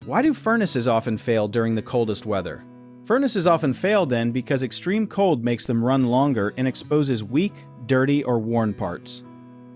Why do furnaces often fail during the coldest weather? Furnaces often fail then because extreme cold makes them run longer and exposes weak, dirty, or worn parts.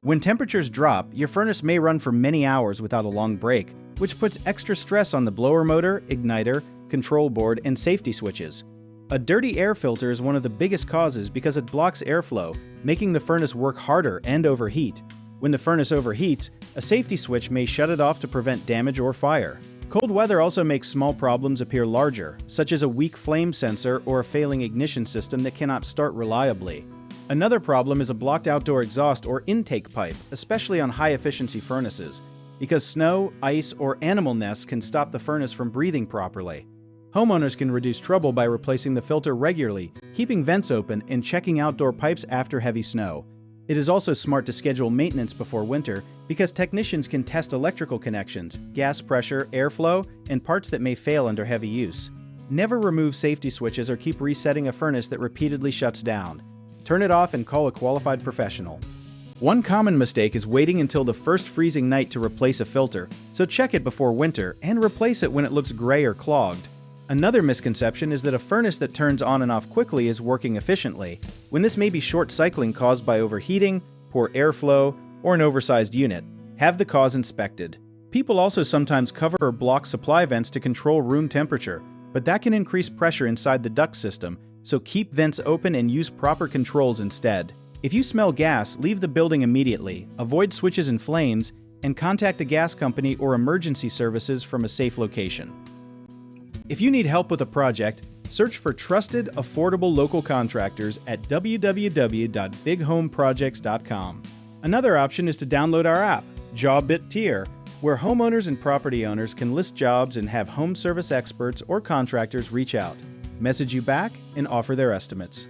When temperatures drop, your furnace may run for many hours without a long break, which puts extra stress on the blower motor, igniter, control board, and safety switches. A dirty air filter is one of the biggest causes because it blocks airflow, making the furnace work harder and overheat. When the furnace overheats, a safety switch may shut it off to prevent damage or fire. Cold weather also makes small problems appear larger, such as a weak flame sensor or a failing ignition system that cannot start reliably. Another problem is a blocked outdoor exhaust or intake pipe, especially on high-efficiency furnaces, because snow, ice, or animal nests can stop the furnace from breathing properly. Homeowners can reduce trouble by replacing the filter regularly, keeping vents open, and checking outdoor pipes after heavy snow. It is also smart to schedule maintenance before winter because technicians can test electrical connections, gas pressure, airflow, and parts that may fail under heavy use. Never remove safety switches or keep resetting a furnace that repeatedly shuts down. Turn it off and call a qualified professional. One common mistake is waiting until the first freezing night to replace a filter, so check it before winter and replace it when it looks gray or clogged. Another misconception is that a furnace that turns on and off quickly is working efficiently, when this may be short cycling caused by overheating, poor airflow, or an oversized unit. Have the cause inspected. People also sometimes cover or block supply vents to control room temperature, but that can increase pressure inside the duct system, so keep vents open and use proper controls instead. If you smell gas, leave the building immediately, avoid switches and flames, and contact the gas company or emergency services from a safe location. If you need help with a project, search for trusted, affordable local contractors at www.bighomeprojects.com. Another option is to download our app, JobBit Tier, where homeowners and property owners can list jobs and have home service experts or contractors reach out, message you back, and offer their estimates.